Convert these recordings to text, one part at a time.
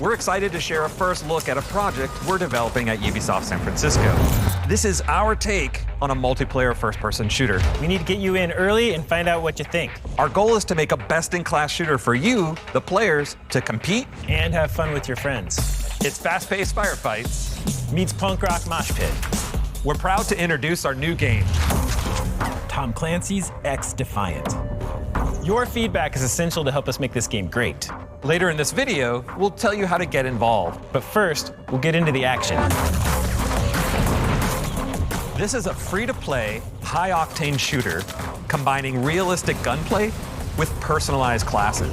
We're excited to share a first look at a project we're developing at Ubisoft San Francisco. This is our take on a multiplayer first-person shooter. We need to get you in early and find out what you think. Our goal is to make a best-in-class shooter for you, the players, to compete and have fun with your friends. It's fast-paced firefights meets punk rock mosh pit. We're proud to introduce our new game, Tom Clancy's XDefiant. Your feedback is essential to help us make this game great. Later in this video, we'll tell you how to get involved. But first, we'll get into the action. This is a free-to-play, high-octane shooter combining realistic gunplay with personalized classes.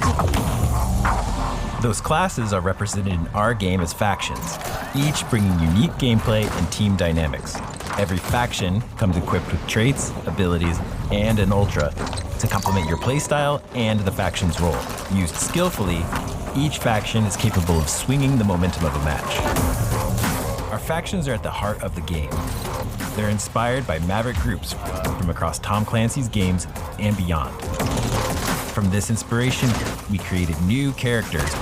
Those classes are represented in our game as factions, each bringing unique gameplay and team dynamics. Every faction comes equipped with traits, abilities, and an ultra to complement your playstyle and the faction's role. Used skillfully, each faction is capable of swinging the momentum of a match. Our factions are at the heart of the game. They're inspired by maverick groups from across Tom Clancy's games and beyond. From this inspiration, we created new characters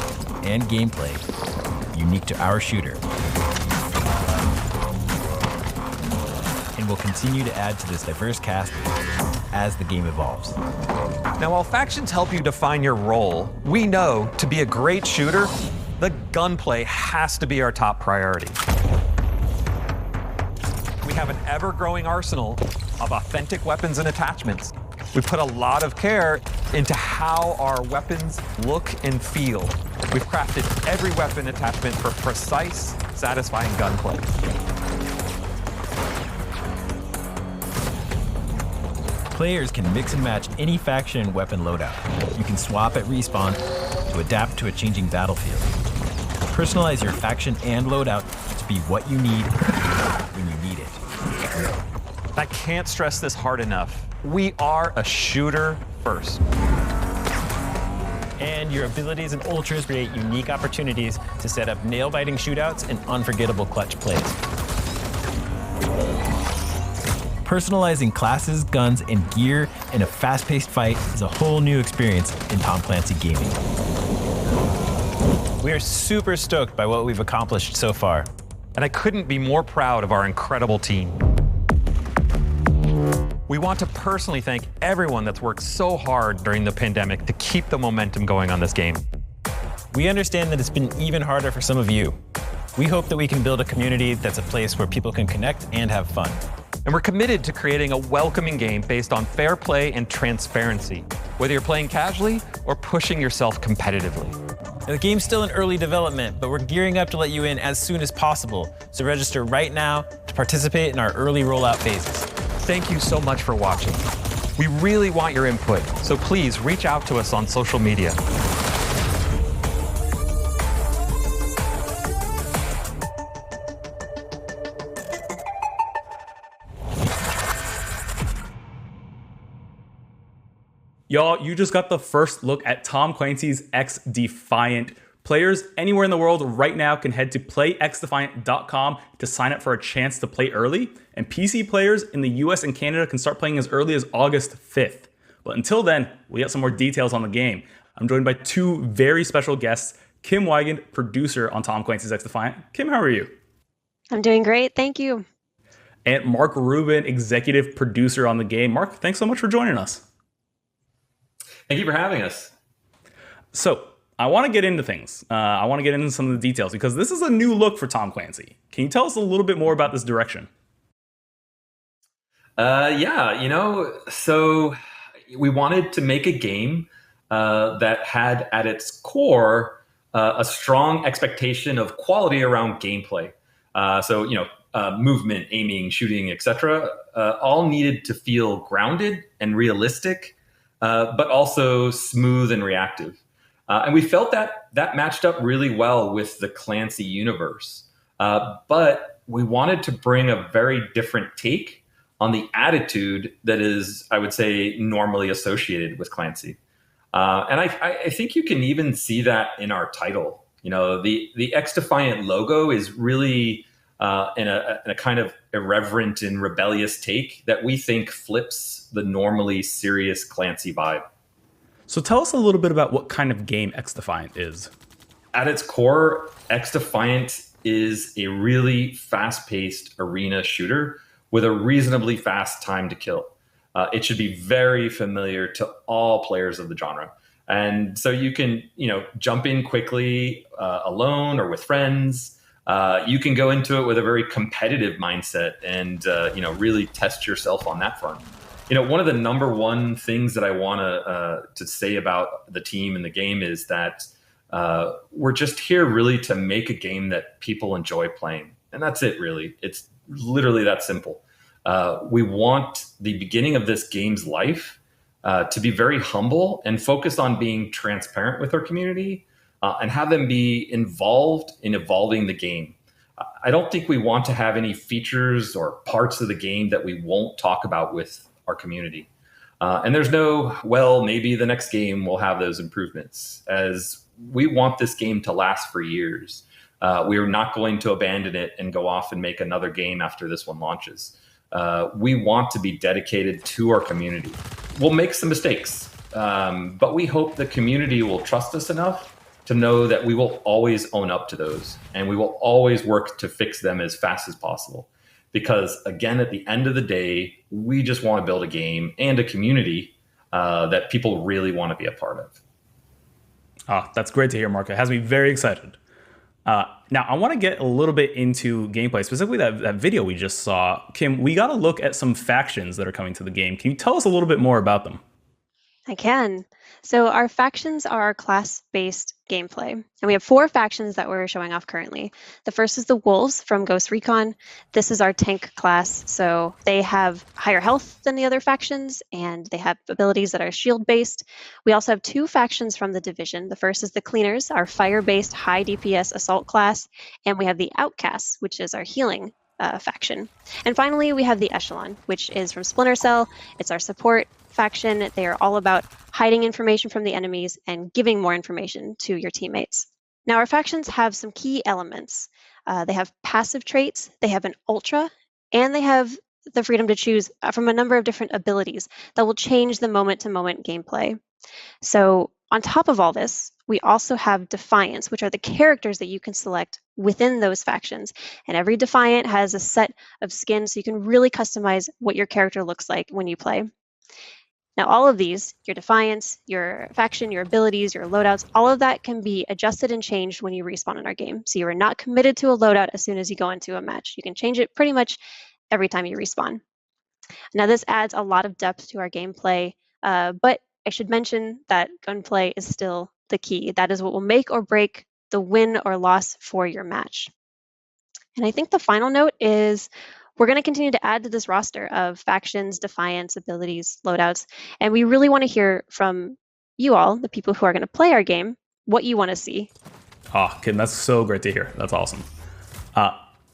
and gameplay unique to our shooter. And we'll continue to add to this diverse cast as the game evolves. Now, while factions help you define your role, we know to be a great shooter, the gunplay has to be our top priority. We have an ever-growing arsenal of authentic weapons and attachments. We put a lot of care into how our weapons look and feel. We've crafted every weapon attachment for precise, satisfying gunplay. Players can mix and match any faction and weapon loadout. You can swap at respawn to adapt to a changing battlefield. Personalize your faction and loadout to be what you need when you need it. I can't stress this hard enough. We are a shooter first. And your abilities and ultras create unique opportunities to set up nail-biting shootouts and unforgettable clutch plays. Personalizing classes, guns, and gear in a fast-paced fight is a whole new experience in Tom Clancy gaming. We are super stoked by what we've accomplished so far. And I couldn't be more proud of our incredible team. We want to personally thank everyone that's worked so hard during the pandemic to keep the momentum going on this game. We understand that it's been even harder for some of you. We hope that we can build a community that's a place where people can connect and have fun. And we're committed to creating a welcoming game based on fair play and transparency, whether you're playing casually or pushing yourself competitively. Now, the game's still in early development, but we're gearing up to let you in as soon as possible. So register right now to participate in our early rollout phases. Thank you so much for watching. We really want your input, so please reach out to us on social media. Y'all, you just got the first look at Tom Clancy's XDefiant. Players anywhere in the world right now can head to playxdefiant.com to sign up for a chance to play early, and PC players in the US and Canada can start playing as early as August 5th. But until then, we got some more details on the game. I'm joined by two very special guests, Kim Weigand, producer on Tom Clancy's XDefiant. Kim, how are you? I'm doing great, thank you. And Mark Rubin, executive producer on the game. Mark, thanks so much for joining us. Thank you for having us. So, I want to get into things. I want to get into some of the details because this is a new look for Tom Clancy. Can you tell us a little bit more about this direction? So we wanted to make a game that had at its core a strong expectation of quality around gameplay. Movement, aiming, shooting, etc. All needed to feel grounded and realistic, but also smooth and reactive. And we felt that matched up really well with the Clancy universe. But we wanted to bring a very different take on the attitude that is, I would say, normally associated with Clancy. And I think you can even see that in our title. You know, the XDefiant logo is really in a kind of irreverent and rebellious take that we think flips the normally serious Clancy vibe. So tell us a little bit about what kind of game XDefiant is. At its core, XDefiant is a really fast-paced arena shooter with a reasonably fast time to kill. It should be very familiar to all players of the genre. And so you can, jump in quickly alone or with friends. You can go into it with a very competitive mindset and, really test yourself on that front. One of the number one things that I want to say about the team and the game is that we're just here really to make a game that people enjoy playing. And that's it, really. It's literally that simple. We want the beginning of this game's life to be very humble and focus on being transparent with our community and have them be involved in evolving the game. I don't think we want to have any features or parts of the game that we won't talk about with our community. And there's no, well, maybe the next game will have those improvements, as we want this game to last for years. We are not going to abandon it and go off and make another game after this one launches. We want to be dedicated to our community. We'll make some mistakes, but we hope the community will trust us enough to know that we will always own up to those, and we will always work to fix them as fast as possible. Because again, at the end of the day, we just want to build a game and a community that people really want to be a part of. That's great to hear, Mark. It has me very excited. Now, I want to get a little bit into gameplay, specifically that video we just saw. Kim, we got to look at some factions that are coming to the game. Can you tell us a little bit more about them? I can. So our factions are class-based gameplay, and we have 4 factions that we're showing off currently. The first is the Wolves from Ghost Recon. This is our tank class, so they have higher health than the other factions, and they have abilities that are shield-based. We also have 2 factions from the Division. The first is the Cleaners, our fire-based high DPS assault class, and we have the Outcasts, which is our healing faction. And finally, we have the Echelon, which is from Splinter Cell. It's our support faction. They are all about hiding information from the enemies and giving more information to your teammates. Now, our factions have some key elements. They have passive traits, they have an ultra, and they have the freedom to choose from a number of different abilities that will change the moment-to-moment gameplay. So on top of all this, we also have Defiants, which are the characters that you can select within those factions. And every Defiant has a set of skins, so you can really customize what your character looks like when you play. Now, all of these, your Defiants, your faction, your abilities, your loadouts, all of that can be adjusted and changed when you respawn in our game. So you are not committed to a loadout as soon as you go into a match. You can change it pretty much every time you respawn. Now, this adds a lot of depth to our gameplay, but I should mention that gunplay is still the key. That is what will make or break the win or loss for your match. And I think the final note is we're going to continue to add to this roster of factions, Defiants, abilities, loadouts, and we really want to hear from you all, the people who are going to play our game, what you want to see. Kim, that's so great to hear. That's awesome.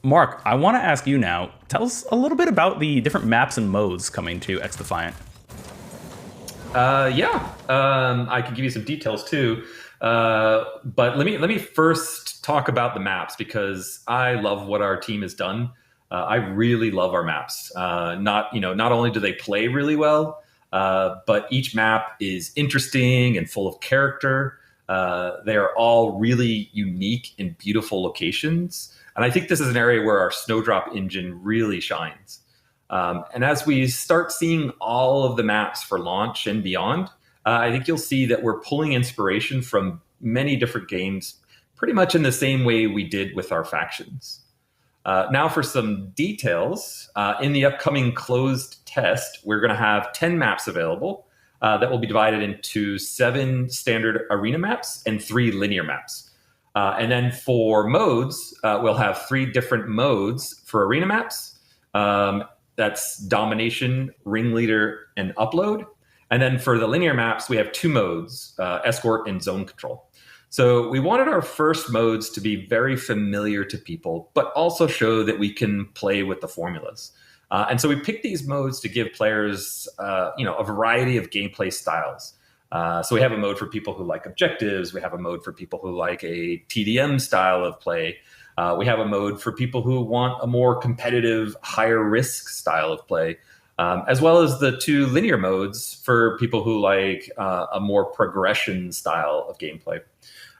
Mark, I want to ask you now, tell us a little bit about the different maps and modes coming to XDefiant. I can give you some details too. But let me first talk about the maps, because I love what our team has done. I really love our maps. Not only do they play really well, but each map is interesting and full of character. They are all really unique and beautiful locations. And I think this is an area where our Snowdrop engine really shines. And as we start seeing all of the maps for launch and beyond, I think you'll see that we're pulling inspiration from many different games, pretty much in the same way we did with our factions. Now for some details, in the upcoming closed test, we're going to have 10 maps available that will be divided into 7 standard arena maps and 3 linear maps. And then for modes, we'll have 3 different modes for arena maps. That's domination, ringleader, and upload. And then for the linear maps, we have 2 modes, escort and zone control. So we wanted our first modes to be very familiar to people, but also show that we can play with the formulas. And so we picked these modes to give players, a variety of gameplay styles. So we have a mode for people who like objectives. We have a mode for people who like a TDM style of play. We have a mode for people who want a more competitive, higher risk style of play, as well as the 2 linear modes for people who like a more progression style of gameplay.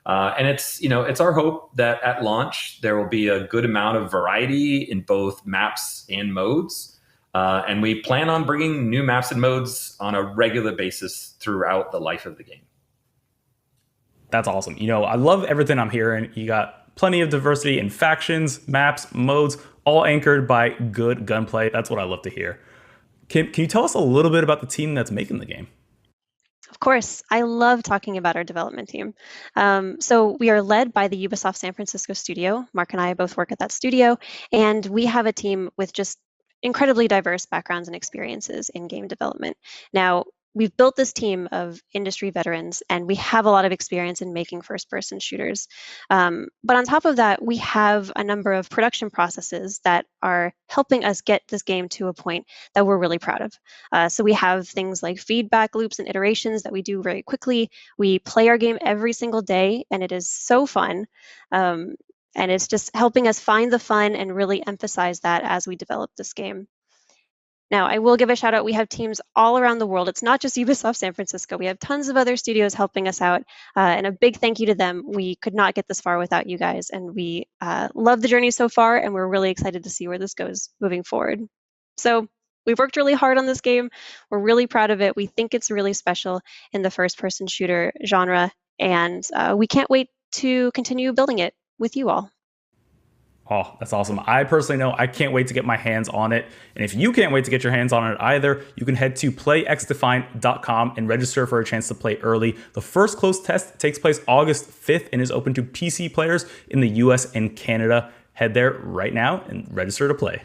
And it's our hope that at launch there will be a good amount of variety in both maps and modes. And we plan on bringing new maps and modes on a regular basis throughout the life of the game. That's awesome. I love everything I'm hearing. You got plenty of diversity in factions, maps, modes, all anchored by good gunplay. That's what I love to hear. Can you tell us a little bit about the team that's making the game? Of course, I love talking about our development team. So we are led by the Ubisoft San Francisco studio. Mark and I both work at that studio, and we have a team with just incredibly diverse backgrounds and experiences in game development. Now, we've built this team of industry veterans, and we have a lot of experience in making first-person shooters. But on top of that, we have a number of production processes that are helping us get this game to a point that we're really proud of. So we have things like feedback loops and iterations that we do very quickly. We play our game every single day, and it is so fun. And it's just helping us find the fun and really emphasize that as we develop this game. Now, I will give a shout out. We have teams all around the world. It's not just Ubisoft San Francisco. We have tons of other studios helping us out. And a big thank you to them. We could not get this far without you guys. And we love the journey so far. And we're really excited to see where this goes moving forward. So we've worked really hard on this game. We're really proud of it. We think it's really special in the first-person shooter genre. And we can't wait to continue building it with you all. Oh, that's awesome. I personally know I can't wait to get my hands on it. And if you can't wait to get your hands on it either, you can head to playxdefiant.com and register for a chance to play early. The first closed test takes place August 5th and is open to PC players in the US and Canada. Head there right now and register to play.